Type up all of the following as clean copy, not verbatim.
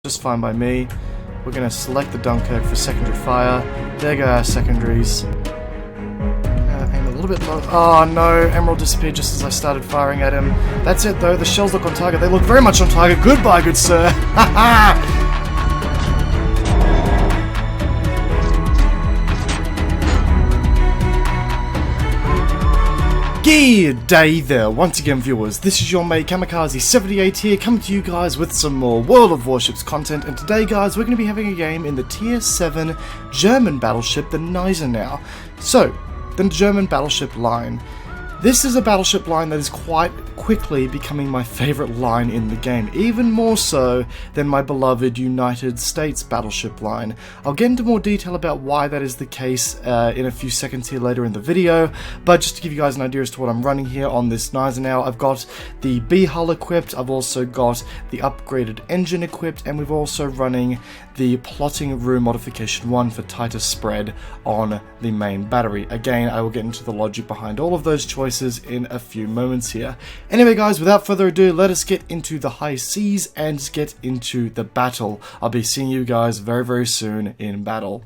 just fine by me. We're going to select the Dunkirk for secondary fire. There go our secondaries. Aim a little bit low. Oh no, Emerald disappeared just as I started firing at him. That's it though, the shells look on target. They look very much on target. Goodbye, good sir. Haha! Good day there, once again viewers, this is your mate Kamikaze78 here, coming to you guys with some more World of Warships content, and today guys we're going to be having a game in the Tier 7 German battleship, the Gneisenau. So, the German battleship line. This is a battleship line that is quite quickly becoming my favourite line in the game, even more so than my beloved United States battleship line. I'll get into more detail about why that is the case in a few seconds here later in the video, but just to give you guys an idea as to what I'm running here on this Gneisenau, I've got the B hull equipped, I've also got the upgraded engine equipped, and we're also running the plotting room modification 1 for tighter spread on the main battery. Again, I will get into the logic behind all of those choices in a few moments here. Anyway guys, without further ado, let us get into the high seas and get into the battle. I'll be seeing you guys very, very soon in battle.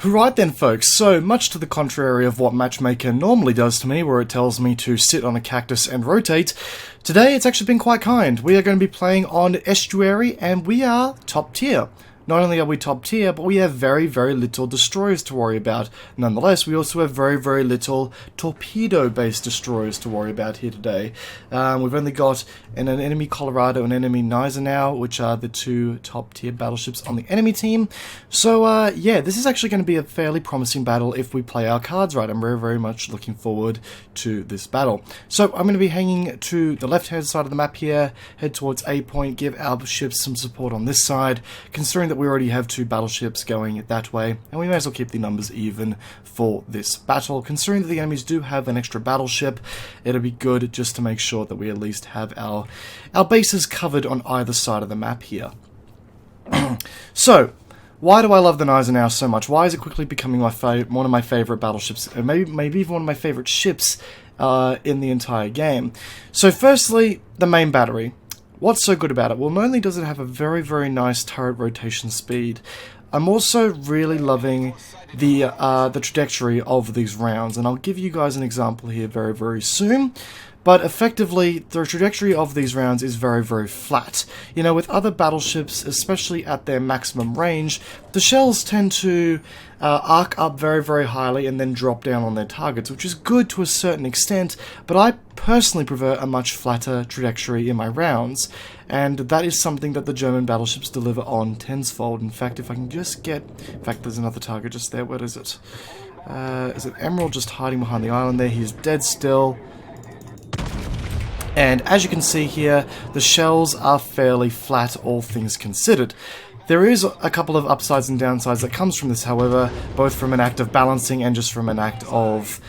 Right then folks, so much to the contrary of what Matchmaker normally does to me, where it tells me to sit on a cactus and rotate, today it's actually been quite kind. We are going to be playing on Estuary and we are top tier. Not only are we top tier, but we have very, very little destroyers to worry about. Nonetheless, we also have very, very little torpedo-based destroyers to worry about here today. We've only got an enemy Colorado and enemy Gneisenau, which are the two top tier battleships on the enemy team. So, yeah, this is actually going to be a fairly promising battle if we play our cards right. I'm very, very much looking forward to this battle. So, I'm going to be hanging to the left-hand side of the map here, head towards A point, give our ships some support on this side, considering that we already have two battleships going that way, and we may as well keep the numbers even for this battle. Considering that the enemies do have an extra battleship, it'll be good just to make sure that we at least have our bases covered on either side of the map here. So, why do I love the Gneisenau so much? Why is it quickly becoming one of my favourite battleships, and maybe even one of my favourite ships in the entire game? So firstly, the main battery. What's so good about it? Well, not only does it have a very, very nice turret rotation speed, I'm also really loving the trajectory of these rounds, and I'll give you guys an example here very, very soon. But effectively, the trajectory of these rounds is very, very flat. You know, with other battleships, especially at their maximum range, the shells tend to arc up very, very highly and then drop down on their targets, which is good to a certain extent, but I personally prefer a much flatter trajectory in my rounds, and that is something that the German battleships deliver on tenfold. In fact, if I can just get... In fact, there's another target just there. What is it? Is it Emerald just hiding behind the island there? He's dead still. And as you can see here, the shells are fairly flat, all things considered. There is a couple of upsides and downsides that comes from this, however, both from an act of balancing and just from an act of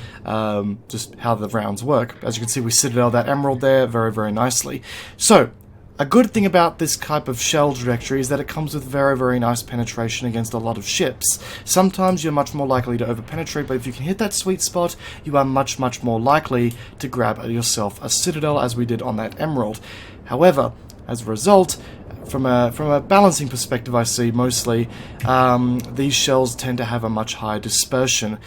just how the rounds work. As you can see, we citadel that Emerald there very, very nicely. So, a good thing about this type of shell trajectory is that it comes with very, very nice penetration against a lot of ships. Sometimes you're much more likely to over-penetrate, but if you can hit that sweet spot, you are much, much more likely to grab yourself a citadel, as we did on that Emerald. However, as a result, from a balancing perspective, I see mostly, these shells tend to have a much higher dispersion.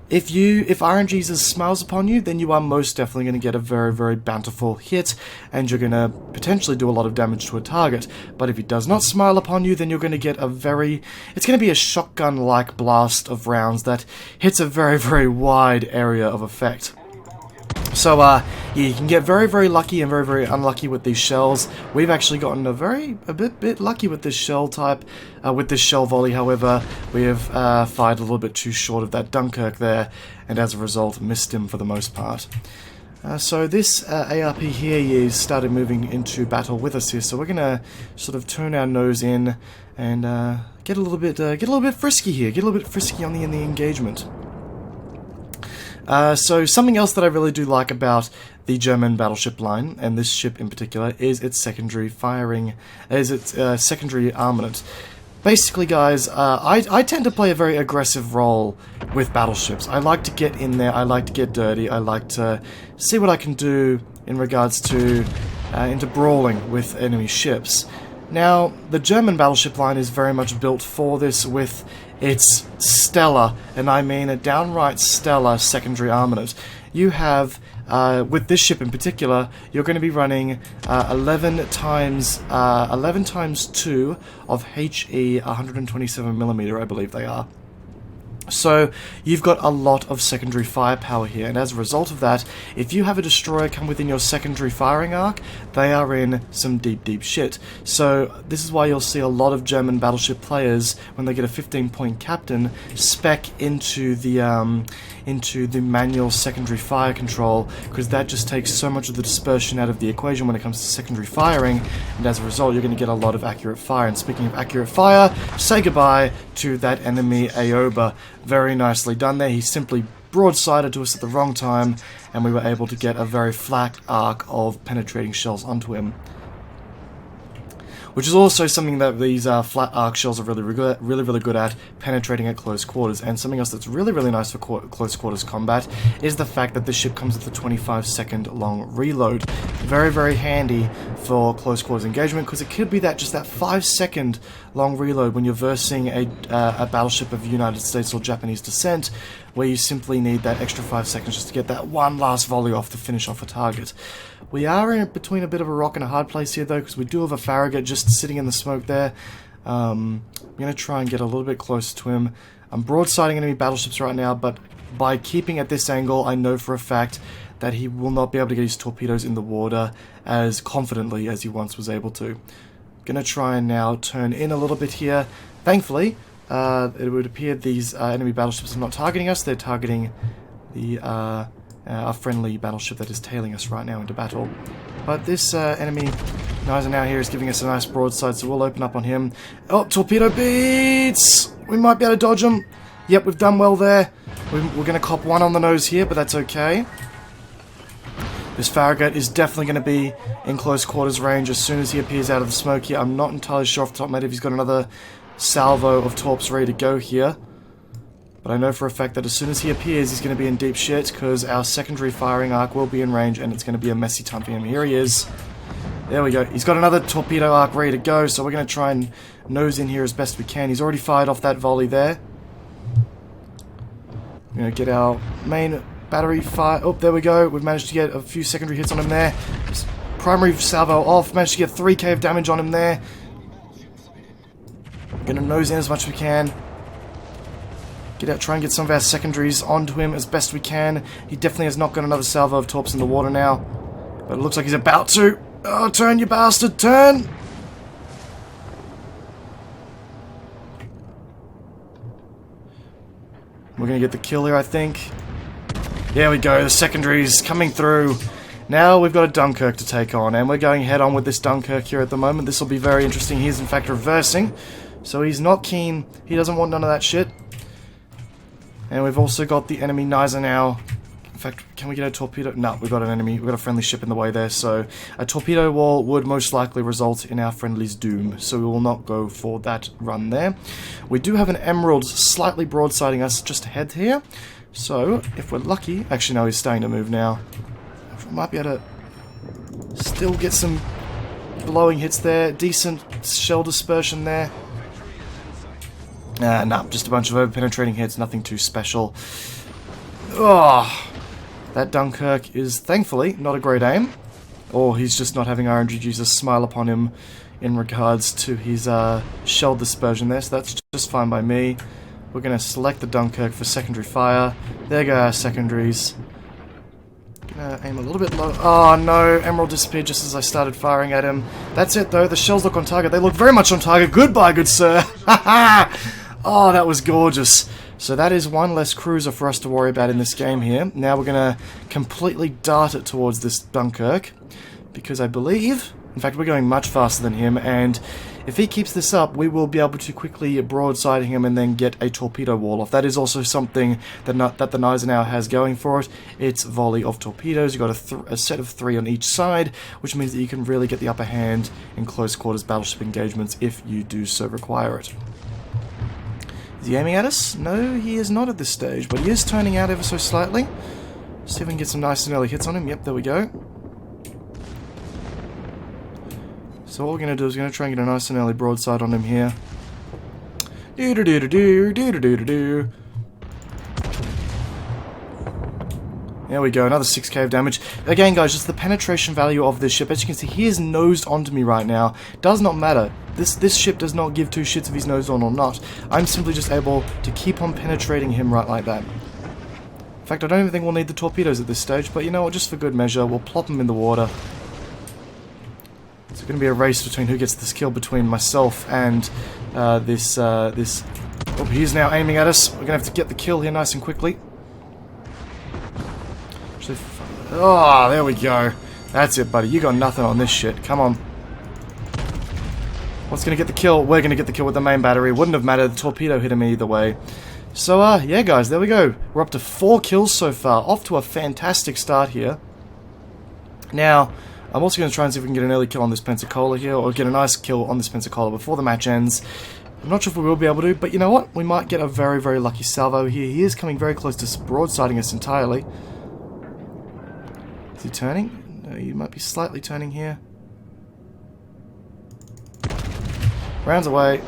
If RNGesus smiles upon you, then you are most definitely going to get a very, very bountiful hit, and you're going to potentially do a lot of damage to a target. But if he does not smile upon you, then you're going to get it's going to be a shotgun-like blast of rounds that hits a very, very wide area of effect. So, yeah, you can get very, very lucky and very, very unlucky with these shells. We've actually gotten a bit lucky with this shell type, with this shell volley. However, we have fired a little bit too short of that Dunkirk there, and as a result, missed him for the most part. So this ARP here is started moving into battle with us here. So we're gonna sort of turn our nose in and get a little bit frisky here. Get a little bit frisky on the engagement. So something else that I really do like about the German battleship line, and this ship in particular, is its secondary secondary armament. Basically, guys, I tend to play a very aggressive role with battleships. I like to get in there, I like to get dirty, I like to see what I can do in regards to into brawling with enemy ships. Now, the German battleship line is very much built for this with its stellar, and I mean a downright stellar secondary armament. You have, with this ship in particular, you're going to be running 11 times 2 of HE 127mm, I believe they are. So you've got a lot of secondary firepower here, and as a result of that, if you have a destroyer come within your secondary firing arc, they are in some deep shit. So this is why you'll see a lot of German battleship players, when they get a 15-point captain, spec into the manual secondary fire control, because that just takes so much of the dispersion out of the equation when it comes to secondary firing, and as a result you're going to get a lot of accurate fire. And speaking of accurate fire, say goodbye to that enemy Aoba. Very nicely done there. He simply broadsided to us at the wrong time, and we were able to get a very flat arc of penetrating shells onto him. Which is also something that these flat arc shells are really good at, penetrating at close quarters. And something else that's really nice for close quarters combat is the fact that this ship comes with a 25-second long reload. Very handy for close quarters engagement, because it could be that just that 5-second long reload when you're versing a battleship of United States or Japanese descent, where you simply need that extra 5 seconds just to get that one last volley off to finish off a target. We are in between a bit of a rock and a hard place here, though, because we do have a Farragut just sitting in the smoke there. I'm going to try and get a little bit closer to him. I'm broadsiding enemy battleships right now, but by keeping at this angle, I know for a fact that he will not be able to get his torpedoes in the water as confidently as he once was able to. Going to try and now turn in a little bit here. Thankfully, it would appear these enemy battleships are not targeting us. They're targeting the a friendly battleship that is tailing us right now into battle. But this enemy Gneisenau here is giving us a nice broadside, so we'll open up on him. Oh, torpedo beats! We might be able to dodge him. Yep, we've done well there. We're going to cop one on the nose here, but that's okay. This Farragut is definitely going to be in close quarters range as soon as he appears out of the smoke here. I'm not entirely sure off the top of my head if he's got another salvo of torps ready to go here. But I know for a fact that as soon as he appears, he's going to be in deep shit, because our secondary firing arc will be in range, and it's going to be a messy time for him. Here he is. There we go. He's got another torpedo arc ready to go, so we're going to try and nose in here as best we can. He's already fired off that volley there. We're going to get our main battery fire. Oh, there we go. We've managed to get a few secondary hits on him there. Primary salvo off. Managed to get 3k of damage on him there. Going to nose in as much as we can. Get out, try and get some of our secondaries onto him as best we can. He definitely has not got another salvo of torps in the water now. But it looks like he's about to. Oh, turn, you bastard, turn! We're going to get the kill here, I think. There we go, the secondaries coming through. Now we've got a Dunkirk to take on, and we're going head on with this Dunkirk here at the moment. This will be very interesting. He's in fact reversing, so he's not keen. He doesn't want none of that shit. And we've also got the enemy Gneisenau. In fact, can we get a torpedo? No, we've got an enemy. We've got a friendly ship in the way there, so a torpedo wall would most likely result in our friendly's doom, so we will not go for that run there. We do have an Emerald slightly broadsiding us just ahead here, so if we're lucky... Actually, no, he's starting to move now. We might be able to still get some blowing hits there. Decent shell dispersion there. No, just a bunch of over-penetrating hits, nothing too special. Oh, that Dunkirk is, thankfully, not a great aim. Or he's just not having RNG Jesus smile upon him in regards to his shell dispersion there, so that's just fine by me. We're going to select the Dunkirk for secondary fire. There go our secondaries. Gonna aim a little bit low. Oh no, Emerald disappeared just as I started firing at him. That's it though, the shells look on target. They look very much on target. Goodbye, good sir. Oh, that was gorgeous. So that is one less cruiser for us to worry about in this game here. Now we're going to completely dart it towards this Dunkirk, because I believe, in fact we're going much faster than him, and if he keeps this up, we will be able to quickly broadside him and then get a torpedo wall off. That is also something that the Gneisenau has going for it. It's volley of torpedoes. You've got a set of 3 on each side, which means that you can really get the upper hand in close quarters battleship engagements if you do so require it. Is he aiming at us? No, he is not at this stage, but he is turning out ever so slightly. See if we can get some nice and early hits on him. Yep, there we go. So what we're going to do is we're going to try and get a nice and early broadside on him here. Do-do-do-do-do, there we go, another 6k of damage. Again, guys, just the penetration value of this ship. As you can see, he is nosed onto me right now. Does not matter. This ship does not give two shits if he's nosed on or not. I'm simply just able to keep on penetrating him right like that. In fact, I don't even think we'll need the torpedoes at this stage, but you know what, just for good measure, we'll plop them in the water. It's going to be a race between who gets this kill between myself and this... Oh, he's now aiming at us. We're going to have to get the kill here nice and quickly. Oh, there we go. That's it, buddy. You got nothing on this shit. Come on. What's going to get the kill? We're going to get the kill with the main battery. Wouldn't have mattered. The torpedo hit him either way. So, yeah, guys, there we go. We're up to 4 kills so far. Off to a fantastic start here. Now, I'm also going to try and see if we can get an early kill on this Pensacola here, or get a nice kill on this Pensacola before the match ends. I'm not sure if we will be able to, but you know what? We might get a very, very lucky salvo here. He is coming very close to broadsiding us entirely. Is he turning? No, he might be slightly turning here. Rounds away.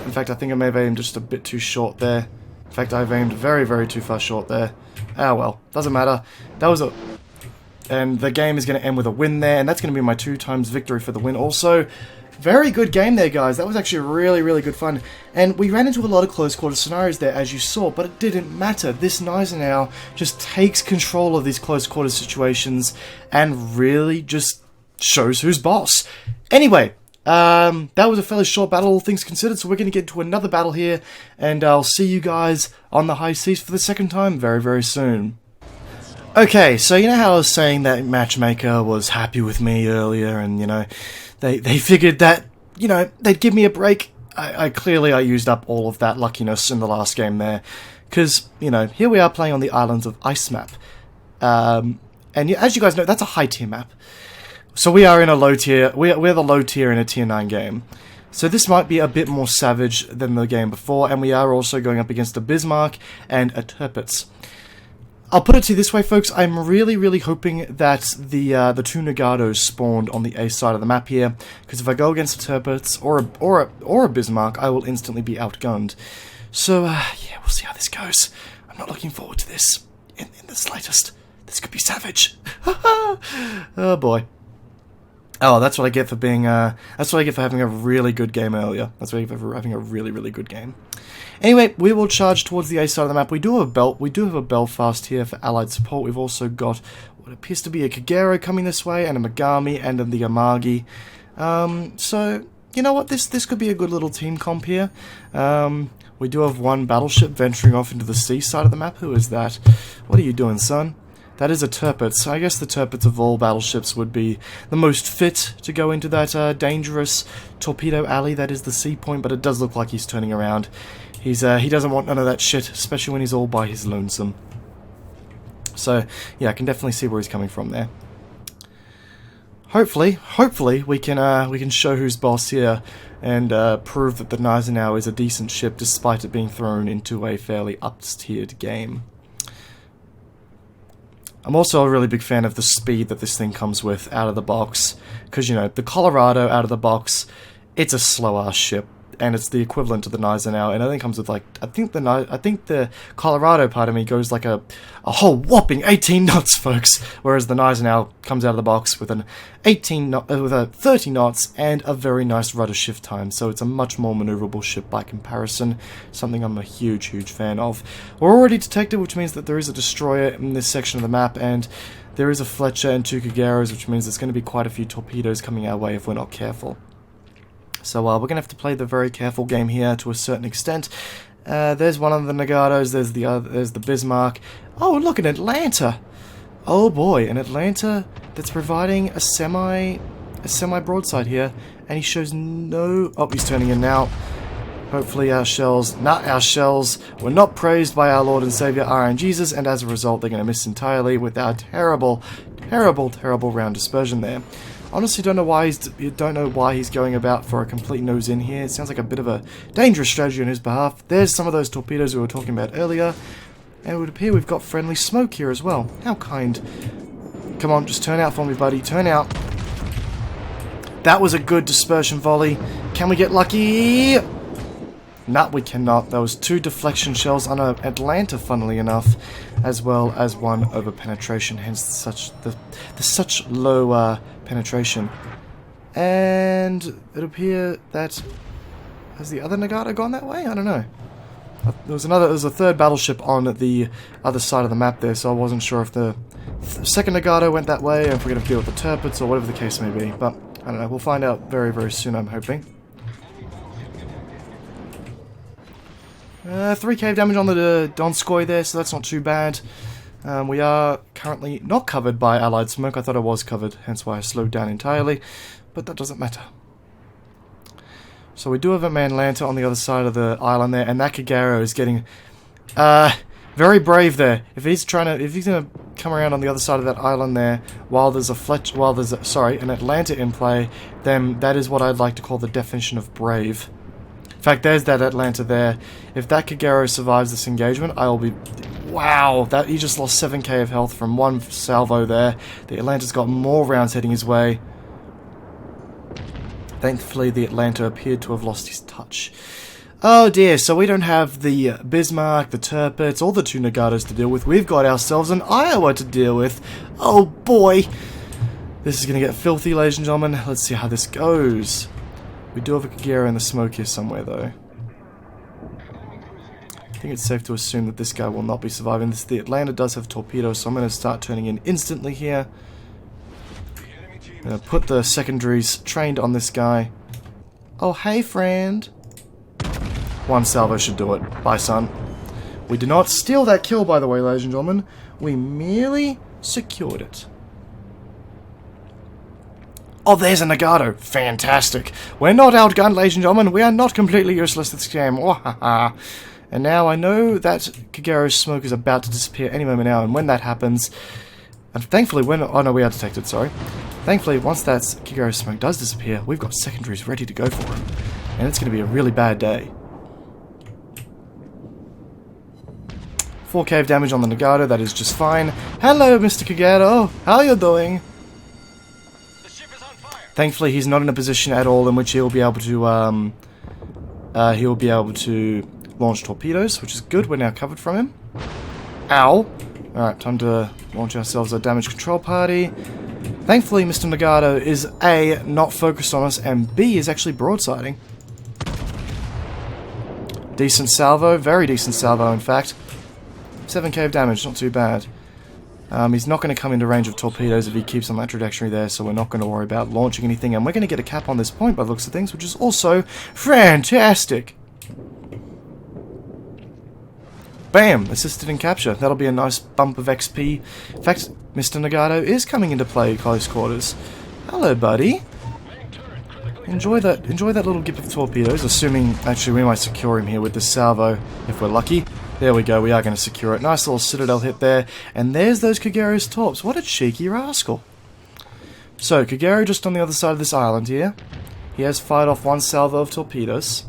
In fact, I think I may have aimed just a bit too short there. In fact, I've aimed very, very too far short there. Ah, well. Doesn't matter. That was a... And the game is going to end with a win there, and that's going to be my 2 times victory for the win also. Very good game there, guys. That was actually really, really good fun. And we ran into a lot of close quarter scenarios there, as you saw, but it didn't matter. This Gneisenau just takes control of these close quarter situations and really just shows who's boss. Anyway, that was a fairly short battle, all things considered, so we're going to get to another battle here, and I'll see you guys on the high seas for the second time very, very soon. Okay, so you know how I was saying that Matchmaker was happy with me earlier, and, you know, they figured that, you know, they'd give me a break. I clearly used up all of that luckiness in the last game there, because, you know, here we are playing on the Islands of Ice map. And as you guys know, that's a high tier map. So we are in a low tier, we're the low tier in a tier 9 game. So this might be a bit more savage than the game before, and we are also going up against a Bismarck and a Tirpitz. I'll put it to you this way, folks. I'm really, really hoping that the 2 Nagatos spawned on the A side of the map here, because if I go against a Tirpitz or a Bismarck, I will instantly be outgunned. So yeah, we'll see how this goes. I'm not looking forward to this in the slightest. This could be savage. Oh boy. Oh, that's what I get for being. That's what I get for having a really good game earlier. That's what I get for having a really, really good game. Anyway, we will charge towards the A side of the map. We do have a Belfast here for allied support. We've also got what appears to be a Kagero coming this way, and a Megami, and the Amagi. So you know what? This could be a good little team comp here. We do have one battleship venturing off into the sea side of the map. Who is that? What are you doing, son? That is a Tirpitz. I guess the Tirpitz of all battleships would be the most fit to go into that dangerous torpedo alley that is the sea point, but it does look like he's turning around. He doesn't want none of that shit, especially when he's all by his lonesome. So, yeah, I can definitely see where he's coming from there. Hopefully, we can show who's boss here and prove that the Gneisenau is a decent ship despite it being thrown into a fairly up-tiered game. I'm also a really big fan of the speed that this thing comes with out of the box, because, you know, the Colorado out of the box, it's a slow-ass ship, and it's the equivalent to the Gneisenau, and I think it comes with, like, I think the Colorado part of me goes like a whole whopping 18 knots, folks, whereas the Gneisenau comes out of the box with an 30 knots and a very nice rudder shift time, so it's a much more maneuverable ship by comparison, something I'm a huge, huge fan of. We're already detected, which means that there is a destroyer in this section of the map, and there is a Fletcher and 2 Kageros, which means there's going to be quite a few torpedoes coming our way if we're not careful. So we're going to have to play the very careful game here to a certain extent. There's one of the Nagatos, there's the Bismarck. Oh, look, an Atlanta! Oh boy, an Atlanta that's providing a semi broadside here, and he shows no... Oh, he's turning in now. Hopefully our shells were not praised by our Lord and Savior RN Jesus, and as a result they're going to miss entirely with our terrible, terrible, terrible round dispersion there. Honestly, don't know why he's going about for a complete nose in here. It sounds like a bit of a dangerous strategy on his behalf. There's some of those torpedoes we were talking about earlier, and it would appear we've got friendly smoke here as well. How kind. Come on, just turn out for me, buddy. Turn out. That was a good dispersion volley. Can we get lucky? Nah, we cannot. There was 2 deflection shells on Atlanta, funnily enough, as well as 1 over penetration, hence the such low penetration. And it appears that... Has the other Nagato gone that way? I don't know. There was a third battleship on the other side of the map there, so I wasn't sure if the second Nagato went that way, or if we're going to deal with the Tirpitz, or whatever the case may be. But, I don't know. We'll find out very, very soon, I'm hoping. 3 cave damage on the Donskoy there, so that's not too bad. We are currently not covered by allied smoke. I thought I was covered, hence why I slowed down entirely. But that doesn't matter. So we do have a Manlanta on the other side of the island there, and that Kagero is getting very brave there. If he's gonna come around on the other side of that island there while there's an Atlanta in play, then that is what I'd like to call the definition of brave. In fact, there's that Atlanta there. If that Kagero survives this engagement, I will be... Wow, that he just lost 7k of health from 1 salvo there. The Atlanta's got more rounds heading his way. Thankfully, the Atlanta appeared to have lost his touch. Oh dear, so we don't have the Bismarck, the Tirpitz, or the 2 Nagatos to deal with. We've got ourselves an Iowa to deal with. Oh boy! This is going to get filthy, ladies and gentlemen. Let's see how this goes. We do have a Kagero in the smoke here somewhere, though. I think it's safe to assume that this guy will not be surviving this. The Atlanta does have torpedoes, so I'm going to start turning in instantly here. I'm going to put the secondaries trained on this guy. Oh, hey, friend. 1 salvo should do it. Bye, son. We did not steal that kill, by the way, ladies and gentlemen. We merely secured it. Oh, there's a Nagato. Fantastic. We're not outgunned, ladies and gentlemen. We are not completely useless this game. And now I know that Kagero's smoke is about to disappear any moment now, and when that happens... And thankfully, oh no, we are detected, sorry. Thankfully, once that Kagero's smoke does disappear, we've got secondaries ready to go for him. And it's going to be a really bad day. 4 cave damage on the Nagato, that is just fine. Hello, Mr. Kagero. How are you doing? Thankfully, he's not in a position at all in which he'll be able to launch torpedoes, which is good. We're now covered from him. Ow! Alright, time to launch ourselves a damage control party. Thankfully, Mr. Nagato is A, not focused on us, and B, is actually broadsiding. Decent salvo, very decent salvo, in fact. 7 cave damage, not too bad. He's not going to come into range of torpedoes if he keeps on that trajectory there, so we're not going to worry about launching anything, and we're going to get a cap on this point by the looks of things, which is also fantastic. Bam! Assisted in capture. That'll be a nice bump of XP. In fact, Mr. Nagato is coming into play close quarters. Hello, buddy. Enjoy that little gip of torpedoes, assuming, actually, we might secure him here with this salvo, if we're lucky. There we go, we are going to secure it. Nice little citadel hit there. And there's those Kagero's torps. What a cheeky rascal. So, Kagero just on the other side of this island here. He has fired off 1 salvo of torpedoes.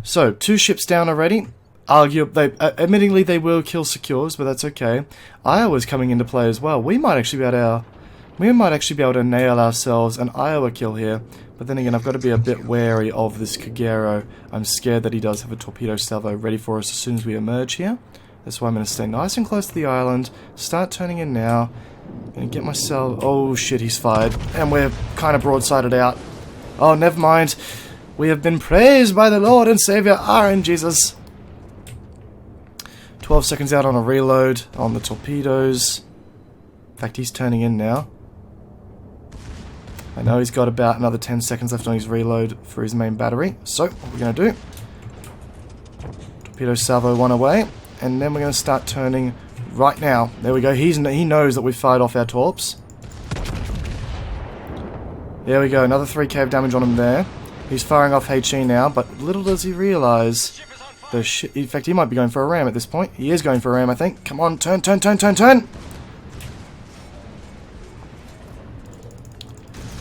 So, 2 ships down already. Admittingly, they will kill secures, but that's okay. Iowa's coming into play as well. We might actually be able to nail ourselves an Iowa kill here. But then again, I've got to be a bit wary of this Kagero. I'm scared that he does have a torpedo salvo ready for us as soon as we emerge here. That's why I'm going to stay nice and close to the island. Start turning in now. Gonna get myself... Oh shit, he's fired. And we're kind of broadsided out. Oh, never mind. We have been praised by the Lord and Savior, our in Jesus. 12 seconds out on a reload on the torpedoes. In fact, he's turning in now. I know he's got about another 10 seconds left on his reload for his main battery. So, what we're going to do... Torpedo salvo 1 away. And then we're going to start turning right now. There we go. He knows that we've fired off our torps. There we go. Another 3 cave damage on him there. He's firing off HE now, but little does he realise... In fact, he might be going for a ram at this point. He is going for a ram, I think. Come on, turn, turn, turn, turn, turn!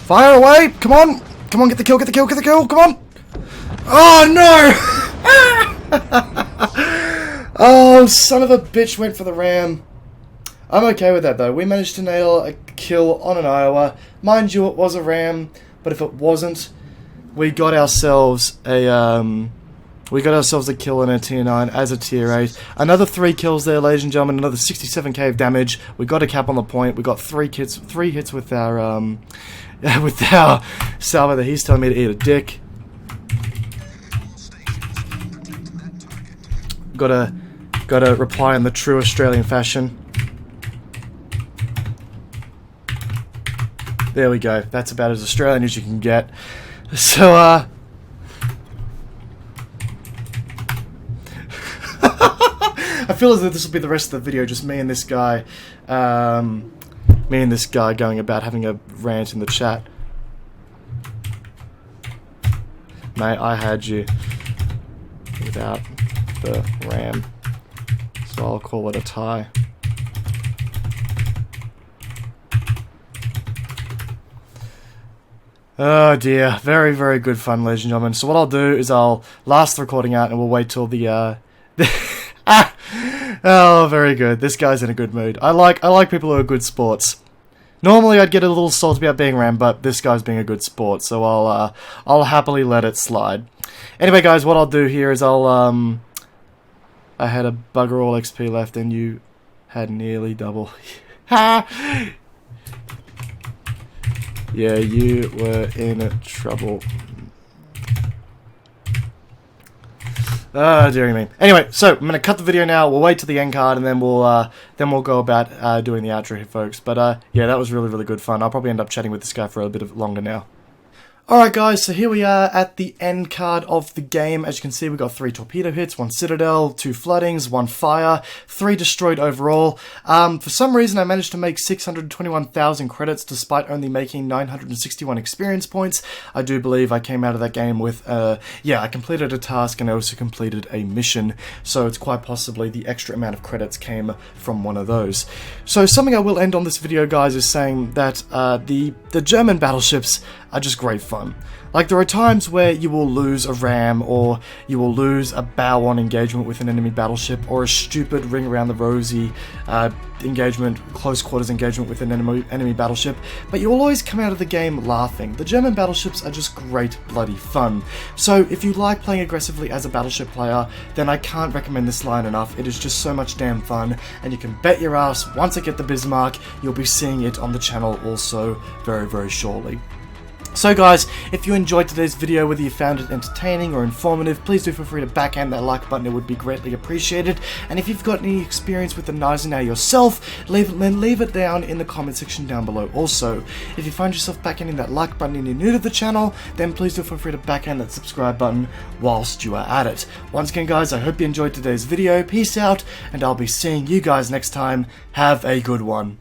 Fire away! Come on! Come on, get the kill, get the kill, get the kill! Come on! Oh, no! Oh, son of a bitch went for the ram. I'm okay with that though. We managed to nail a kill on an Iowa. Mind you, it was a ram, but if it wasn't, we got ourselves a kill in a tier 9 as a tier 8. Another 3 kills there, ladies and gentlemen. Another 67k of damage. We got a cap on the point. We got 3 hits with our with our salvo that he's telling me to eat a dick. Gotta reply in the true Australian fashion. There we go. That's about as Australian as you can get. So, I feel as though this will be the rest of the video, just me and this guy going about having a rant in the chat. Mate, I had you without the ram, so I'll call it a tie. Oh dear, very, very good fun, ladies and gentlemen. So what I'll do is I'll last the recording out and we'll wait till the oh, very good. This guy's in a good mood. I like people who are good sports. Normally I'd get a little salty about being ram, but this guy's being a good sport, so I'll happily let it slide. Anyway, guys, what I'll do here is I had a bugger all XP left, and you had nearly double. Ha! Yeah, you were in trouble. Dearie me. Anyway, so I'm gonna cut the video now. We'll wait till the end card, and then we'll go about doing the outro here, folks. But yeah, that was really, really good fun. I'll probably end up chatting with this guy for a bit of longer now. Alright guys, so here we are at the end card of the game. As you can see, we got 3 torpedo hits, 1 citadel, 2 floodings, 1 fire, 3 destroyed overall. For some reason I managed to make 621,000 credits despite only making 961 experience points. I do believe I came out of that game with, yeah, I completed a task and I also completed a mission, so it's quite possibly the extra amount of credits came from one of those. So something I will end on this video, guys, is saying that the German battleships are just great fun. Like, there are times where you will lose a ram, or you will lose a bow on engagement with an enemy battleship, or a stupid ring around the rosy engagement, close quarters engagement with an enemy battleship, but you'll always come out of the game laughing. The German battleships are just great bloody fun. So if you like playing aggressively as a battleship player, then I can't recommend this line enough. It is just so much damn fun, and you can bet your ass once I get the Bismarck, you'll be seeing it on the channel also very, very shortly. So guys, if you enjoyed today's video, whether you found it entertaining or informative, please do feel free to backhand that like button, it would be greatly appreciated. And if you've got any experience with the Gneisenau yourself, leave it down in the comment section down below. Also, if you find yourself backhanding that like button and you're new to the channel, then please do feel free to backhand that subscribe button whilst you are at it. Once again guys, I hope you enjoyed today's video, peace out, and I'll be seeing you guys next time. Have a good one.